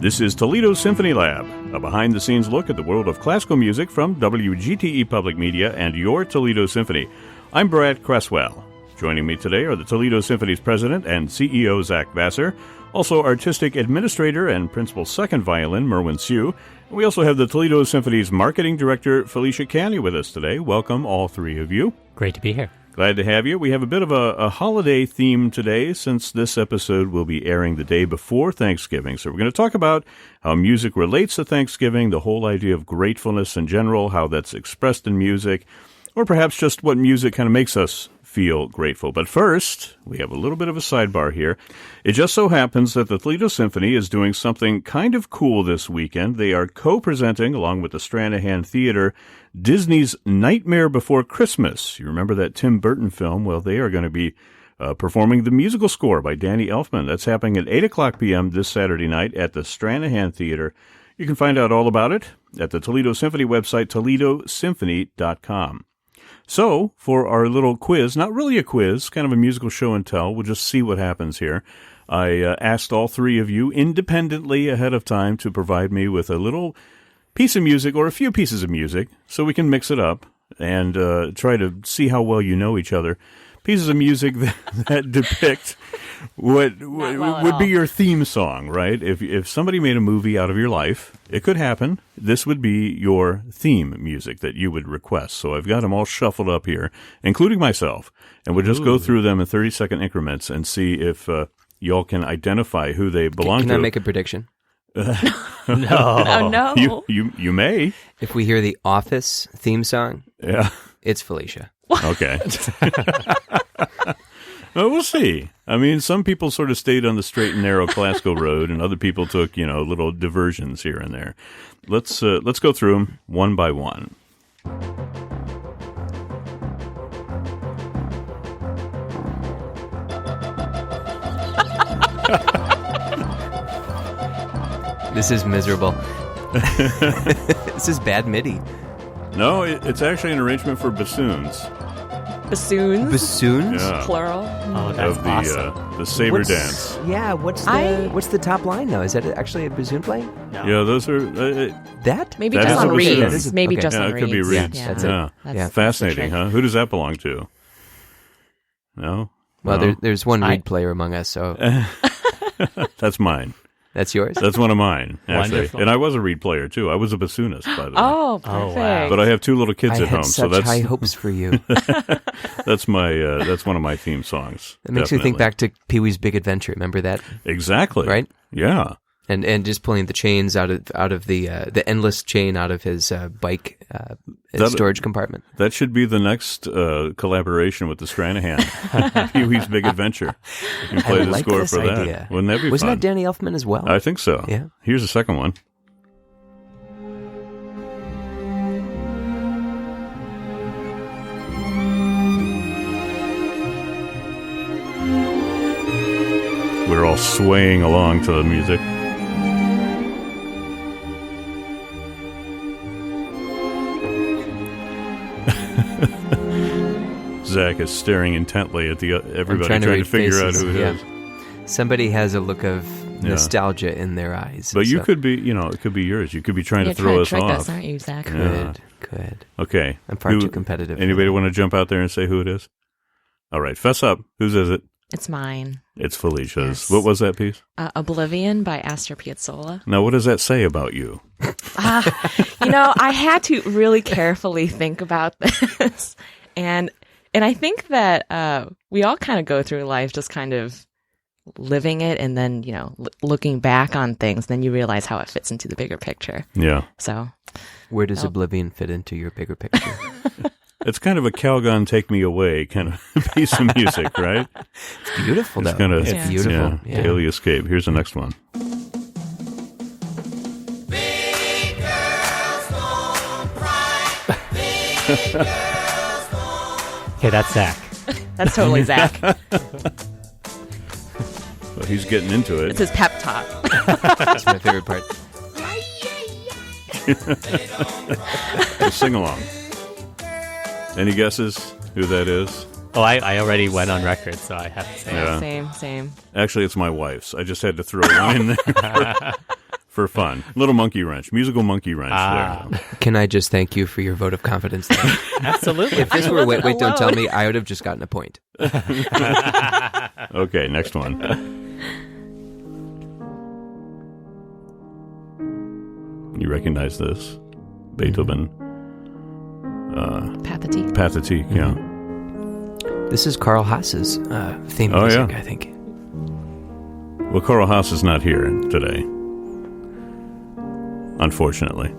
This is Toledo Symphony Lab, a behind-the-scenes look at the world of classical music from WGTE Public Media and your Toledo Symphony. I'm Brad Cresswell. Joining me today are the Toledo Symphony's president and CEO, Zach Vassar, also artistic administrator and principal second violin, Merwin Siu. We also have the Toledo Symphony's marketing director, Felicia Canny, with us today. Welcome, all three of you. Great to be here. Glad to have you. We have a bit of a holiday theme today since this episode will be airing the day before Thanksgiving. So we're going to talk about how music relates to Thanksgiving, the whole idea of gratefulness in general, how that's expressed in music, or perhaps just what music kind of makes us feel grateful. But first, we have a little bit of a sidebar here. It just so happens that the Toledo Symphony is doing something kind of cool this weekend. They are co-presenting, along with the Stranahan Theater, Disney's Nightmare Before Christmas. You remember that Tim Burton film? Well, they are going to be performing the musical score by Danny Elfman. That's happening at 8 o'clock p.m. this Saturday night at the Stranahan Theater. You can find out all about it at the Toledo Symphony website, toledosymphony.com. So, for our little quiz, not really a quiz, kind of a musical show and tell, we'll just see what happens here. I asked all three of you independently ahead of time to provide me with a little piece of music or a few pieces of music so we can mix it up and try to see how well you know each other. Pieces of music that depict what would be your theme song, right? If somebody made a movie out of your life, it could happen. This would be your theme music that you would request. So I've got them all shuffled up here, including myself, and we'll just go through them in 30-second increments and see if y'all can identify who they belong to. Can I make a prediction? No. Oh, no. You may. If we hear the Office theme song, Yeah. it's Felicia. Okay. Well, we'll see. I mean, some people sort of stayed on the straight and narrow classical road, and other people took, little diversions here and there. Let's go through them one by one. This is miserable. This is bad MIDI. No, it's actually an arrangement for bassoons. Bassoons? Bassoons? Yeah. Plural. Oh, that's Of the awesome. the saber dance. Yeah, what's the top line though? Is that actually a bassoon playing? No. Yeah, those are That? Maybe That just is on a bassoon. reeds. Maybe just yeah, on it reeds. could be reeds. Yeah, That's yeah. it. That's Fascinating, the huh? Who does that belong to? No? Well, No? there's one reed player among us, so That's mine. that's yours. That's one of mine, actually. Wonderful. And I was a reed player, too. I was a bassoonist, by the way. Oh, perfect. Oh, wow. But I have two little kids I at home, had so such high hopes for you. that's one of my theme songs. It makes me think definitely. back to Pee-wee's Big Adventure. Remember that? Exactly. Right? Yeah. And just pulling the chains out of the endless chain out of his bike storage compartment. That should be the next collaboration with the Stranahan. Pee-wee's Big Adventure. You can play I the like score this for idea. that. Wouldn't that be Wasn't fun? that Danny Elfman as well? I think so. Yeah. Here's the second one. We're all swaying along to the music. Zach is staring intently at everybody, trying to read figure out faces, who it yeah. is. Somebody has a look of nostalgia in their eyes. But you so- could be, it could be yours. You could be trying You're to throw trying to us trick off. us, aren't you, Zach? Yeah. Could. Okay. I'm far too competitive. Anybody want to jump out there and say who it is? All right, fess up. Whose is it? It's mine. It's Felicia's. Yes. What was that piece? Oblivion by Astor Piazzolla. Now, what does that say about you? I had to really carefully think about this. And I think that we all kind of go through life just kind of living it and then, looking back on things. Then you realize how it fits into the bigger picture. Yeah. So Where does Oblivion fit into your bigger picture? It's kind of a Calgon Take Me Away kind of piece of music, right? It's beautiful, It's though. kind of It's beautiful. Yeah, Daily Escape. Here's the next one. Big girls don't cry. Big girls don't Okay, that's Zach. that's totally Zach. Well, he's getting into it. It's his pep talk. That's my favorite part. Sing along. Any guesses who that is? Oh, I already went on record, so I have to say. Yeah. Same. Actually, it's my wife's. I just had to throw one in there for fun. Little monkey wrench, musical monkey wrench there. Can I just thank you for your vote of confidence there? Absolutely. If this were Wait, Don't Tell Me, I would have just gotten a point. Okay, next one. You recognize this? Beethoven. Pathetique. Pathetique, yeah. This is Carl Haas's theme Oh, music, yeah. I think. Well, Carl Haas is not here today, unfortunately.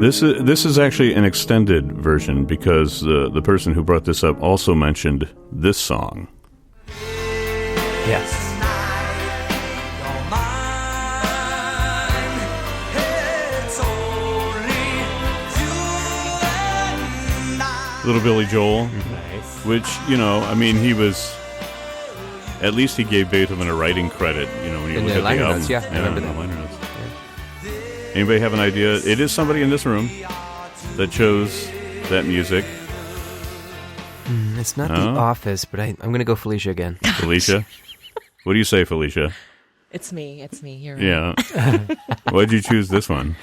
This is actually an extended version because the person who brought this up also mentioned this song. Yes. Little Billy Joel, Nice. which, you know, I mean, he was... At least he gave Beethoven a writing credit, you know, when you In look the at liner the album. notes, yeah, I remember in the that. liner notes. Anybody have an idea? It is somebody in this room that chose that music. It's not Oh. The Office, but I'm going to go Felicia again. Felicia? What do you say, Felicia? It's me. It's me. You're right. Yeah. Why'd you choose this one?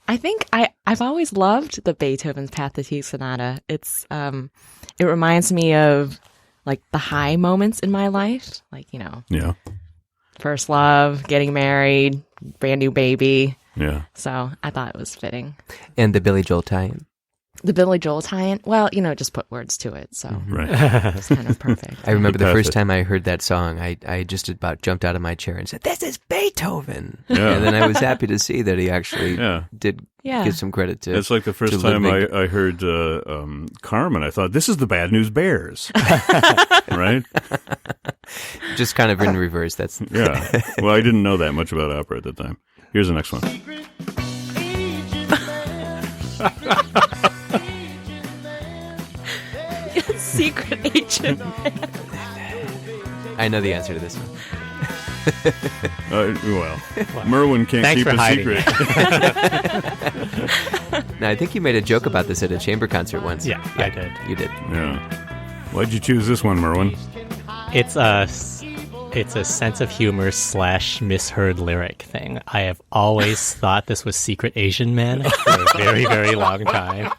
I think I've always loved the Beethoven's Pathetique Sonata. It's it reminds me of like the high moments in my life, like, you know, Yeah. first love, getting married, brand new baby. Yeah. So I thought it was fitting. And the Billy Joel tie-in. The Billy Joel tie-in, well, you know, just put words to it, so Right. it's kind of perfect. I remember the Perfect. first time I heard that song, I just about jumped out of my chair and said, "This is Beethoven!" Yeah. And then I was happy to see that he actually Yeah. did Yeah. give some credit to It's like the first to time Ludwig. I heard Carmen. I thought, this is the Bad News Bears. Right? Just kind of in reverse. That's Yeah. Well, I didn't know that much about opera at the time. Here's the next one. Secret agent. I know the answer to this one. Well, Merwin can't Thanks keep for a hiding secret. Now, I think you made a joke about this at a chamber concert once. Yeah, I did. You did. Yeah. Why'd you choose this one, Merwin? It's a sense of humor / misheard lyric thing. I have always thought this was Secret Asian Man for a very, very long time.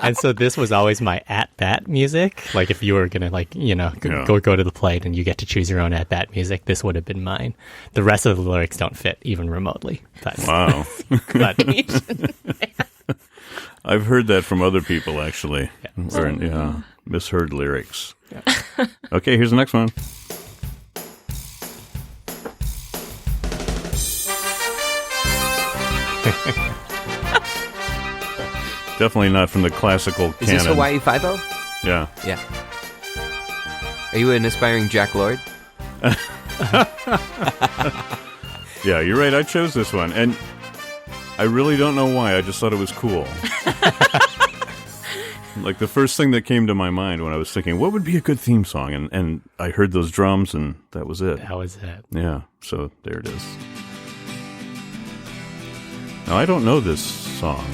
And so this was always my at-bat music. Like if you were going to go to the plate and you get to choose your own at-bat music, this would have been mine. The rest of the lyrics don't fit even remotely. But, Wow. but I've heard that from other people, actually. Yeah. Misheard lyrics. Okay, here's the next one. Definitely not from the classical Is canon. this Hawaii Five-O? Yeah. Yeah. Are you an aspiring Jack Lord? Yeah, you're right. I chose this one. And I really don't know why. I just thought it was cool. Like the first thing that came to my mind when I was thinking, what would be a good theme song? And I heard those drums, and that was it. that was it. Yeah, so there it is. Now, I don't know this song.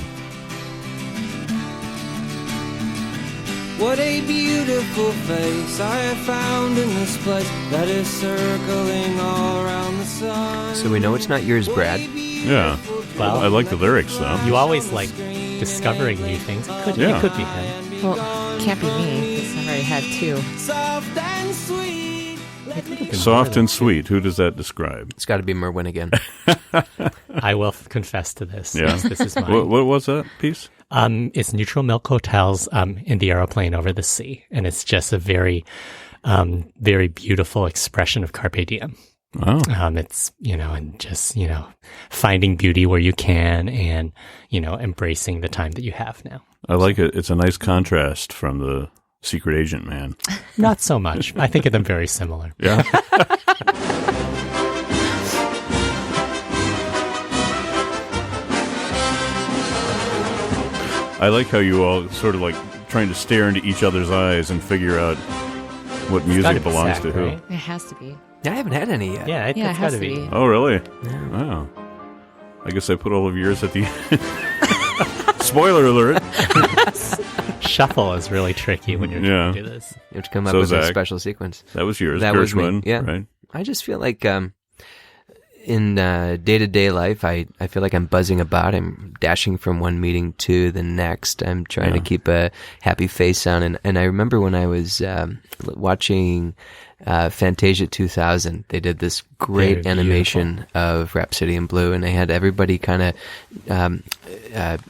What a beautiful face I have found in this place that is circling all around the sun. So we know it's not yours, Brad. Yeah. Well, I like the lyrics, though. You always like discovering new things. It could be him. Well, can't be me because I already had two. Soft and sweet. Soft and sweet. Who does that describe? It's got to be Merwin again. I will confess to this. Yeah. Yes, this is mine. What was that piece? It's Neutral Milk Hotels in the aeroplane over the sea, and it's just a very, very beautiful expression of carpe diem. Oh, It's and just finding beauty where you can, and embracing the time that you have now. I like it. It's a nice contrast from the Secret Agent Man. Not so much. I think of them very similar. Yeah. I like how you all sort of like trying to stare into each other's eyes and figure out what Gotta music be belongs Zach, to who. right? It has to be. I haven't had any yet. Yeah, Yeah, it it's has gotta to be. Oh, really? Wow. I guess I put all of yours at the Spoiler alert. Shuffle is really tricky when you're trying to do this. You have to come up So, with a Zach, special sequence. That was yours. That was me, Gershwin, yeah. right? I just feel like in day-to-day life, I feel like I'm buzzing about. I'm dashing from one meeting to the next. I'm trying to keep a happy face on. And I remember when I was watching Fantasia 2000, they did this great Very animation of Rhapsody in Blue, and they had everybody kind of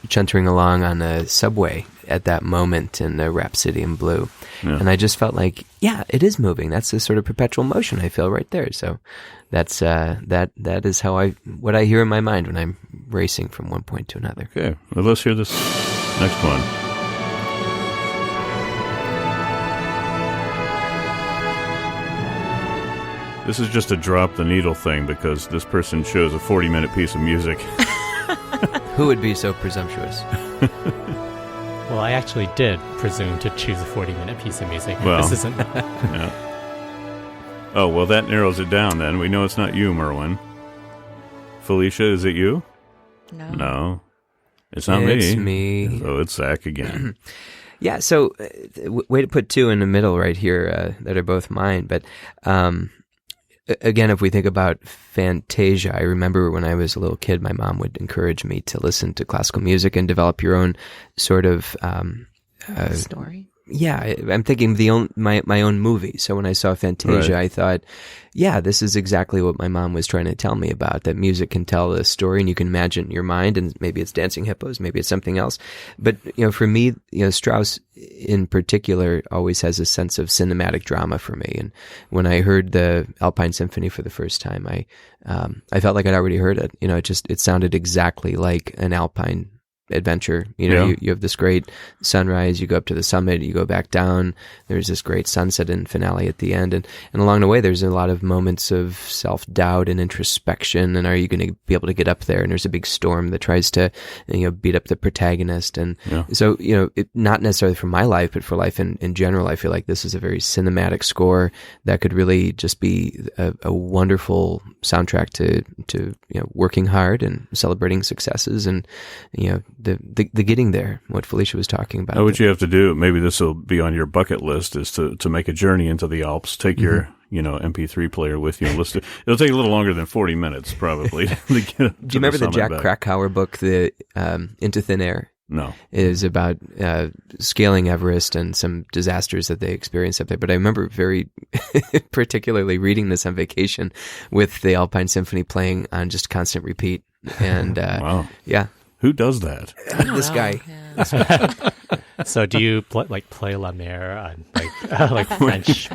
chuntering along on a subway at that moment in the Rhapsody in Blue. Yeah. And I just felt like, yeah, it is moving. That's the sort of perpetual motion I feel right there. So that's that is how what I hear in my mind when I'm racing from one point to another. Okay, well, let's hear this next one. This is just a drop the needle thing because this person chose a 40-minute piece of music. Who would be so presumptuous? Well, I actually did presume to choose a 40-minute piece of music. Well. This isn't. Yeah. Oh, well, that narrows it down then. We know it's not you, Merwin. Felicia, is it you? No. No. It's not It's me. me. So it's Zach again. Yeah, so way to put two in the middle right here that are both mine. But again, if we think about Fantasia, I remember when I was a little kid, my mom would encourage me to listen to classical music and develop your own sort of Story. yeah, I'm thinking my own movie. So when I saw Fantasia, Right. I thought, yeah, this is exactly what my mom was trying to tell me about, that music can tell a story and you can imagine in your mind, and maybe it's dancing hippos, maybe it's something else. But, for me, Strauss in particular always has a sense of cinematic drama for me. And when I heard the Alpine Symphony for the first time, I felt like I'd already heard it. It sounded exactly like an Alpine adventure. You have this great sunrise, you go up to the summit, you go back down, there's this great sunset and finale at the end, and along the way there's a lot of moments of self-doubt and introspection, and are you going to be able to get up there, and there's a big storm that tries to beat up the protagonist. And so not necessarily for my life, but for life in general, I feel like this is a very cinematic score that could really just be a wonderful soundtrack to working hard and celebrating successes, and the getting there, what Felicia was talking about. What you have to do, maybe this will be on your bucket list, is to make a journey into the Alps. Take your MP3 player with you and listen. It'll take a little longer than 40 minutes, probably. To get Do you remember the Jack Krakauer book, the Into Thin Air? No. It is about scaling Everest and some disasters that they experienced up there. But I remember very particularly reading this on vacation with the Alpine Symphony playing on just constant repeat. And Wow. yeah. Who does that? This guy. Yeah. So do you play La Mer on like French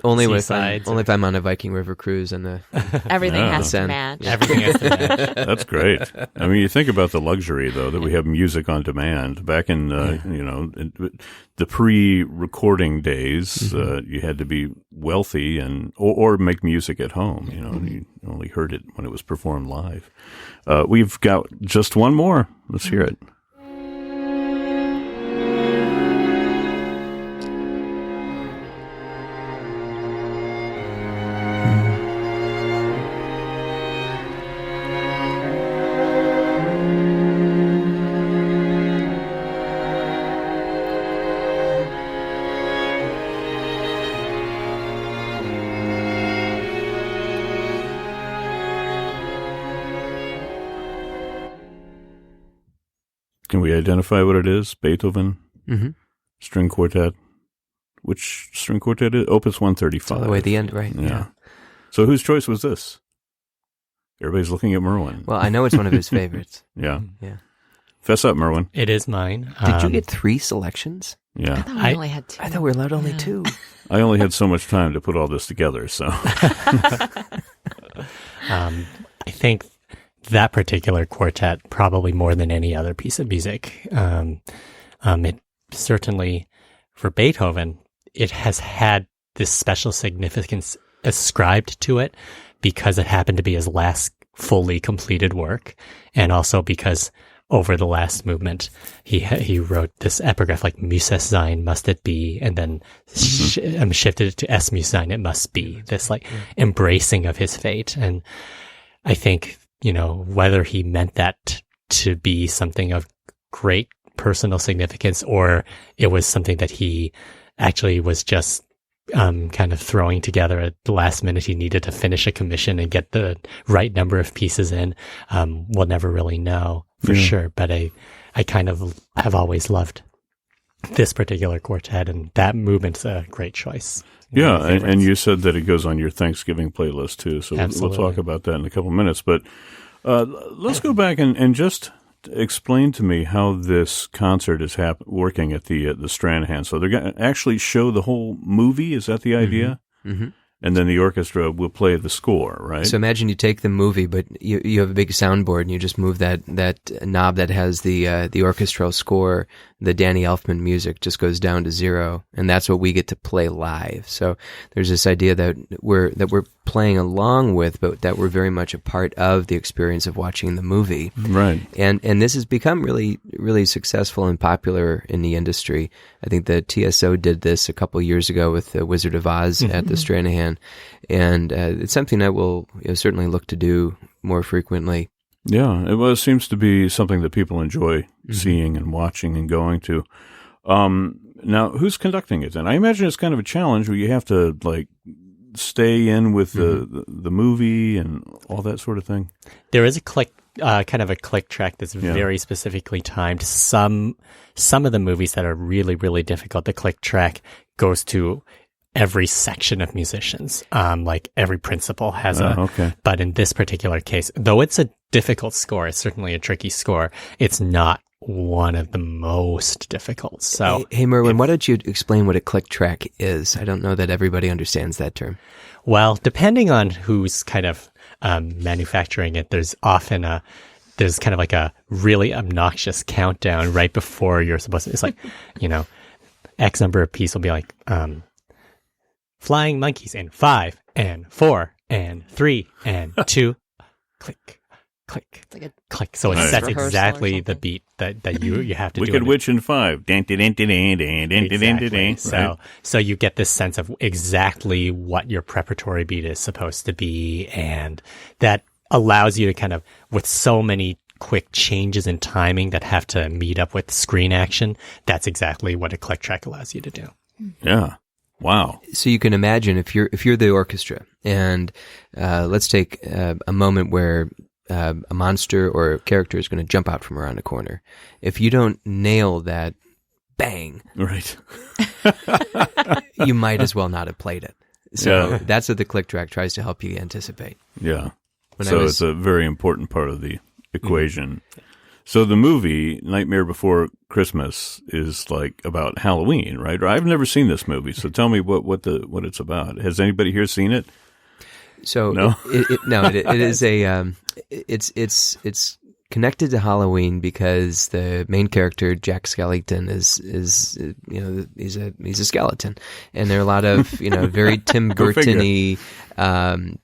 Only seasides? if I'm on a Viking River cruise and Everything Yeah. has to Send. match. Everything has to match. That's great. I mean, you think about the luxury, though, that we have music on demand. Back in, the pre-recording days, you had to be wealthy or make music at home. You only heard it when it was performed live. We've got just one more. Let's hear it. Can we identify what it is? Beethoven? String quartet? Which string quartet is? Opus 135. all the way at the end, right? Yeah. So whose choice was this? Everybody's looking at Merwin. Well, I know it's one of his favorites. Yeah. Yeah. Fess up, Merwin. It is mine. Did you get 3 selections? I Yeah. thought we I- only had 2. I thought we were allowed only Yeah. 2. I only had so much time to put all this together, so. I think that particular quartet, probably more than any other piece of music, it certainly, for Beethoven, it has had this special significance ascribed to it because it happened to be his last fully completed work, and also because over the last movement, he wrote this epigraph like "Muses sein, must it be," and then shifted it to "Es muss sein, it must be." This like embracing of his fate, and I think whether he meant that to be something of great personal significance, or it was something that he actually was just kind of throwing together at the last minute. He needed to finish a commission and get the right number of pieces in. We'll never really know for sure, but I kind of have always loved this particular quartet, and that movement's a great choice. Yeah, and you said that it goes on your Thanksgiving playlist too, so we'll talk about that in a couple minutes. But let's go back and just explain to me how this concert is working at the Stranahan. So they're going to actually show the whole movie? Is that the idea? Mm-hmm. And then the orchestra will play the score, right? So imagine you take the movie, but you have a big soundboard, and you just move that knob that has the orchestral score. The Danny Elfman music just goes down to 0, and that's what we get to play live. So there's this idea that we're playing along with, but that we're very much a part of the experience of watching the movie. Right. And this has become really, really successful and popular in the industry. I think the TSO did this a couple years ago with the Wizard of Oz at the Stranahan, and it's something I will certainly look to do more frequently. Yeah, it seems to be something that people enjoy seeing and watching and going to. Now, who's conducting it then? I imagine it's kind of a challenge where you have to stay in with the movie and all that sort of thing. There is a click track that's very specifically timed. Some of the movies that are really, really difficult, the click track goes to every section of musicians. Like every principal has but in this particular case, though it's a difficult score, it's certainly a tricky score, it's not one of the most difficult. So, hey Merwin, why don't you explain what a click track is? I don't know that everybody understands that term. Well, depending on who's kind of manufacturing it, there's often there's kind of like a really obnoxious countdown right before you're supposed to. It's like, X number of pieces will be like flying monkeys in 5 and 4 and 3 and 2, click. Click, It's like a click. So it dance sets rehearsal or exactly the something. beat that you have to do. Wicked Witch in 5. Exactly. Right? So you get this sense of exactly what your preparatory beat is supposed to be, and that allows you to kind of, with so many quick changes in timing that have to meet up with screen action, that's exactly what a click track allows you to do. Yeah. Wow. So you can imagine if you're the orchestra, and let's take a moment where a monster or a character is going to jump out from around a corner. If you don't nail that bang, Right. you might as well not have played it. So that's what the click track tries to help you anticipate. Yeah. When So it's a very important part of the equation. So the movie Nightmare Before Christmas is about Halloween, right? I've never seen this movie, so tell me what it's about. Has anybody here seen it? So No? it is it's connected to Halloween because the main character Jack Skellington is he's a skeleton, and there are a lot of very Tim Go figure. Burton-y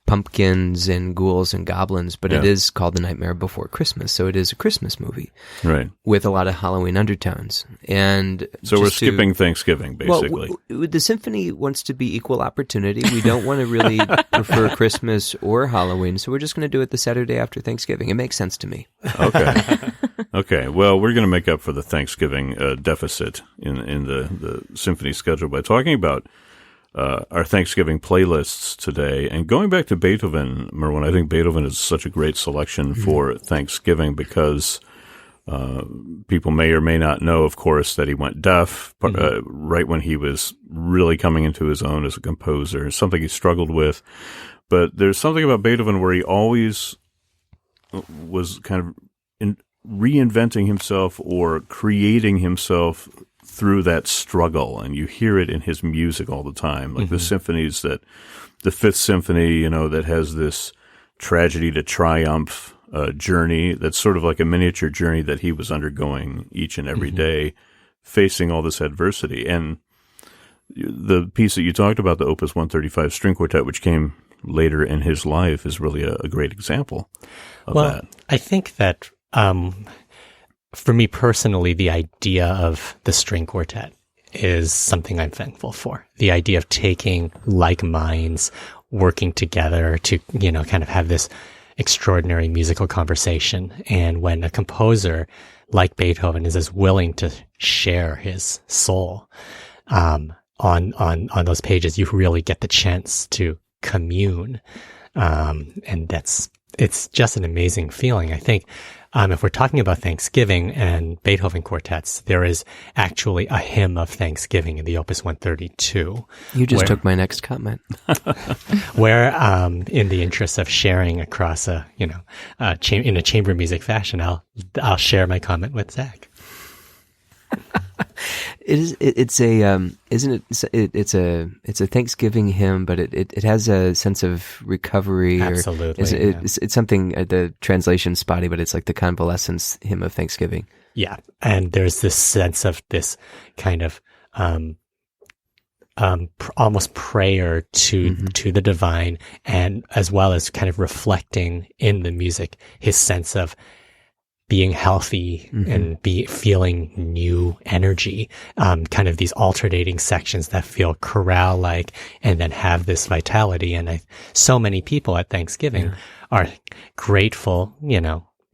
pumpkins and ghouls and goblins, but it is called The Nightmare Before Christmas, so it is a Christmas movie Right. with a lot of Halloween undertones. And So we're just to- skipping Thanksgiving, basically. Well, the symphony wants to be equal opportunity. We don't want to really prefer Christmas or Halloween, so we're just going to do it the Saturday after Thanksgiving. It makes sense to me. Okay. Okay. Well, we're going to make up for the Thanksgiving deficit in the symphony schedule by talking about our Thanksgiving playlists today. And going back to Beethoven, Merwin, I think Beethoven is such a great selection for Thanksgiving because people may or may not know, of course, that he went deaf right when he was really coming into his own as a composer, something he struggled with. But there's something about Beethoven where he always was kind of reinventing himself or creating himself through that struggle, and you hear it in his music all the time, like the symphonies the Fifth Symphony, that has this tragedy to triumph journey that's sort of like a miniature journey that he was undergoing each and every day, facing all this adversity. And the piece that you talked about, the Opus 135 string quartet, which came later in his life, is really a great example of that. I think that for me personally, the idea of the string quartet is something I'm thankful for. The idea of taking like minds, working together to, kind of have this extraordinary musical conversation. And when a composer like Beethoven is as willing to share his soul, on those pages, you really get the chance to commune. And it's just an amazing feeling. I think, if we're talking about Thanksgiving and Beethoven quartets, there is actually a hymn of Thanksgiving in the Opus 132. You just took my next comment. Where, in the interest of sharing across in a chamber music fashion, I'll share my comment with Zach. It's a Thanksgiving hymn, but it has a sense of recovery. Absolutely, It's something, the translation's spotty, but it's like the convalescence hymn of Thanksgiving. Yeah, and there's this sense of this kind of almost prayer to the divine, and as well as kind of reflecting in the music his sense of being healthy and feeling new energy, kind of these alternating sections that feel chorale-like and then have this vitality. And so many people at Thanksgiving are grateful,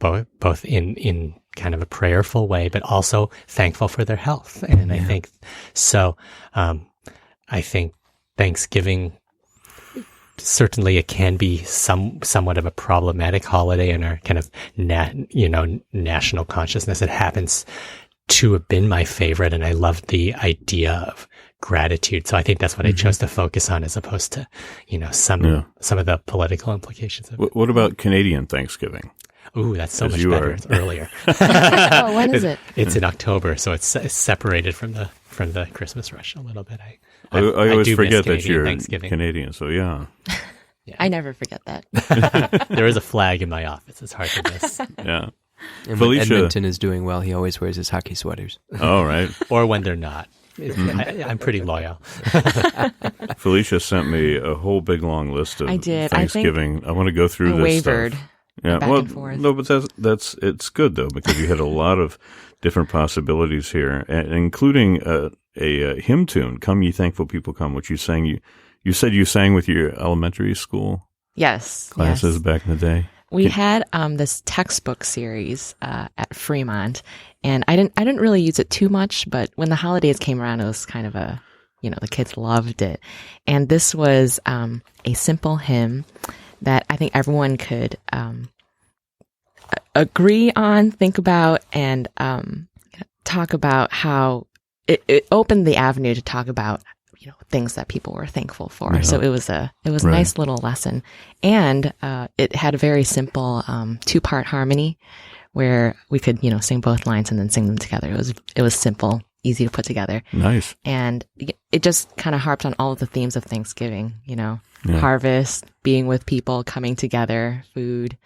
both in kind of a prayerful way, but also thankful for their health. And I think so. I think Thanksgiving, certainly it can be somewhat of a problematic holiday in our kind of national consciousness. It happens to have been my favorite, and I love the idea of gratitude. So I think that's what I chose to focus on, as opposed to some of the political implications of it. What about Canadian Thanksgiving? Ooh, that's so much better. It's earlier. Oh, when is it? It's in October, so it's separated from the Christmas rush a little bit. I always do forget miss that you're Thanksgiving. Canadian, so yeah. I never forget that. There is a flag in my office. It's hard to miss. Yeah. And Felicia- when Edmonton is doing well, he always wears his hockey sweaters. All right. Or when they're not. I'm pretty loyal. Felicia sent me a whole big long list of I did. Thanksgiving. I want to go through I this wavered. stuff. Yeah, back and forth. no, but it's good though, because you had a lot of different possibilities here, including a hymn tune, "Come Ye Thankful People Come," which you sang. You said you sang with your elementary school Yes. classes yes. back in the day. We had this textbook series at Fremont, and I didn't really use it too much, but when the holidays came around, it was kind of the kids loved it. And this was a simple hymn that I think everyone could agree on, think about, and talk about how it opened the avenue to talk about things that people were thankful for. Yeah. So it was a Right. nice little lesson, and it had a very simple 2-part harmony where we could sing both lines and then sing them together. It was simple, easy to put together, Nice. and it just kind of harped on all of the themes of Thanksgiving. Harvest, being with people, coming together, food.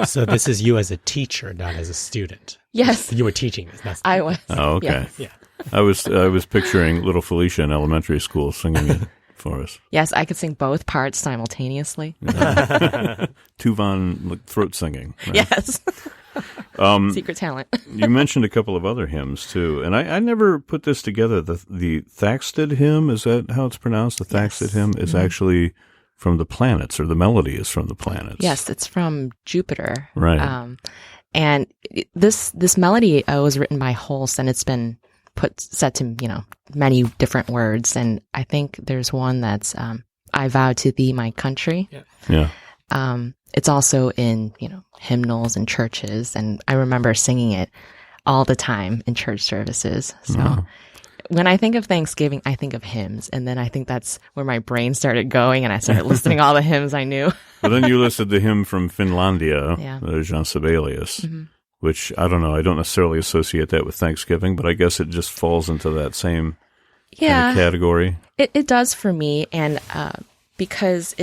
So this is you as a teacher, not as a student. Yes, You were teaching this. That's I was. Oh, okay. Yeah. I was picturing little Felicia in elementary school singing it for us. Yes, I could sing both parts simultaneously. Tuvan throat singing. Right? Yes. Secret talent. You mentioned a couple of other hymns too, and I never put this together. The Thaxted hymn, is that how it's pronounced? The Thaxted hymn is actually from the planets, or the melody is from the planets. Yes, it's from Jupiter. Right. And this melody was written by Holst, and it's been set to many different words. And I think there's one that's "I vow to thee, my country." Yeah. It's also in hymnals and churches, and I remember singing it all the time in church services. So when I think of Thanksgiving, I think of hymns, and then I think that's where my brain started going, and I started listening all the hymns I knew. But then you listed the hymn from Finlandia, Yeah. Jean Sibelius, which I don't know. I don't necessarily associate that with Thanksgiving, but I guess it just falls into that same kind of category. It does for me, and because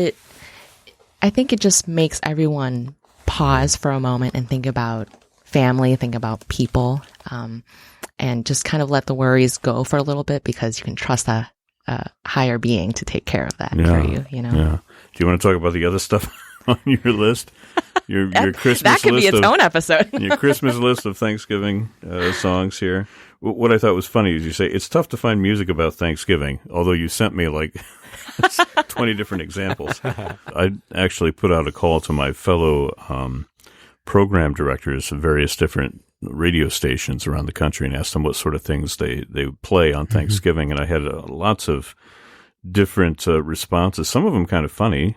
I think it just makes everyone pause for a moment and think about family, think about people, and just kind of let the worries go for a little bit, because you can trust a higher being to take care of that for you. Yeah. Do you want to talk about the other stuff on your list? Your Christmas that could be list its own episode. your Christmas list of Thanksgiving songs here. what I thought was funny is you say it's tough to find music about Thanksgiving, although you sent me like 20 different examples. I actually put out a call to my fellow program directors of various different radio stations around the country and asked them what sort of things they play on Thanksgiving, and I had lots of different responses, some of them kind of funny.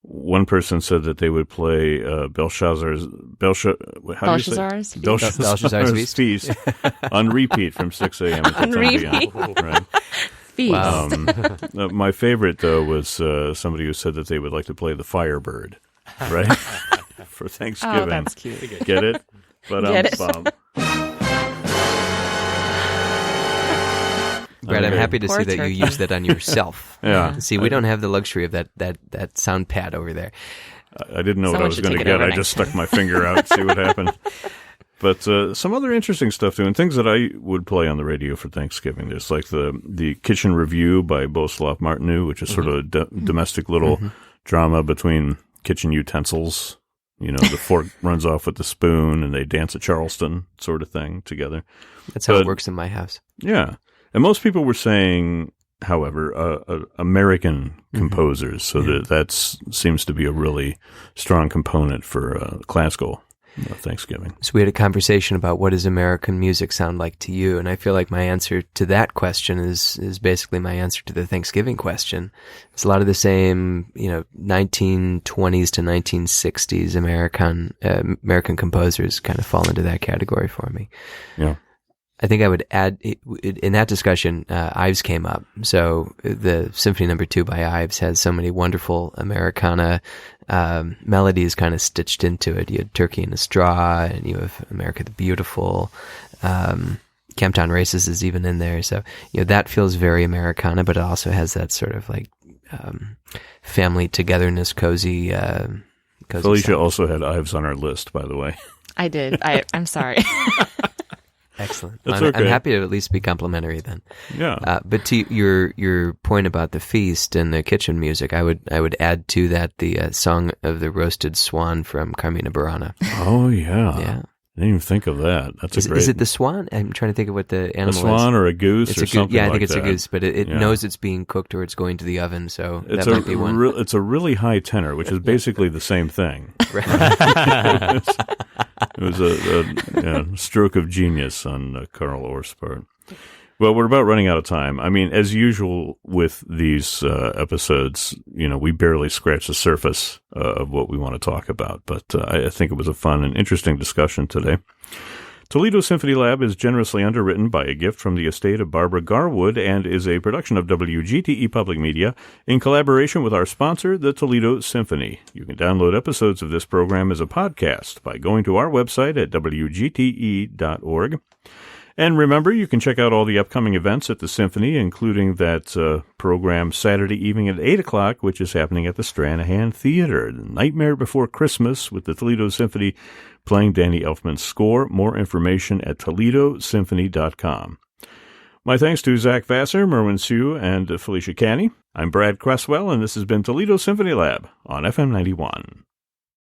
One person said that they would play Belshazzar's Feast on repeat from 6 a.m. until 10 p.m. Right. Feast. My favorite, though, was somebody who said that they would like to play the Firebird, right, for Thanksgiving. Oh, that's cute. Get it? But Get it. Brad, I'm happy to Poor see that turkey. you use that on yourself. Yeah. See, we don't have the luxury of that sound pad over there. I didn't know what I Someone was should going to take it get. over I next just time. stuck my finger out, see what happened. But some other interesting stuff too, and things that I would play on the radio for Thanksgiving. There's like the Kitchen Review by Boslav Martinu, which is sort of a domestic little drama between kitchen utensils. You know, the fork runs off with the spoon, and they dance a Charleston sort of thing together. That's how But- it works in my house. Yeah. And most people were saying, however, American composers, so that seems to be a really strong component for classical Thanksgiving. So we had a conversation about what does American music sound like to you, and I feel like my answer to that question is basically my answer to the Thanksgiving question. It's a lot of the same, 1920s to 1960s American composers kind of fall into that category for me. Yeah. I think I would add, in that discussion, Ives came up. So the Symphony No. 2 by Ives has so many wonderful Americana melodies kind of stitched into it. You had Turkey in a Straw, and you have America the Beautiful. Camptown Races is even in there. So, that feels very Americana, but it also has that sort of like family togetherness, cozy Felicia sound. also had Ives on our list, by the way. I did. I'm sorry. Excellent. That's I'm okay. happy to at least be complimentary then. Yeah. But to your point about the feast and the kitchen music, I would add to that the Song of the Roasted Swan from Carmina Burana. Oh, yeah. Yeah. I didn't even think of that. That's a great... Is it the swan? I'm trying to think of what the animal a swan is. or a goose It's or a goose. something Yeah, I like think it's that. a goose, but it Yeah. knows it's being cooked or it's going to the oven, so It's that might be one. It's a really high tenor, which is basically the same thing. It was a stroke of genius on Carl Orff's part. Well, we're about running out of time. I mean, as usual with these episodes, we barely scratch the surface of what we want to talk about, but I think it was a fun and interesting discussion today. Toledo Symphony Lab is generously underwritten by a gift from the estate of Barbara Garwood and is a production of WGTE Public Media in collaboration with our sponsor, the Toledo Symphony. You can download episodes of this program as a podcast by going to our website at wgte.org. And remember, you can check out all the upcoming events at the Symphony, including that program Saturday evening at 8 o'clock, which is happening at the Stranahan Theater, The Nightmare Before Christmas, with the Toledo Symphony playing Danny Elfman's score. More information at ToledoSymphony.com. My thanks to Zach Vassar, Merwin Sue, and Felicia Canny. I'm Brad Cresswell, and this has been Toledo Symphony Lab on FM 91.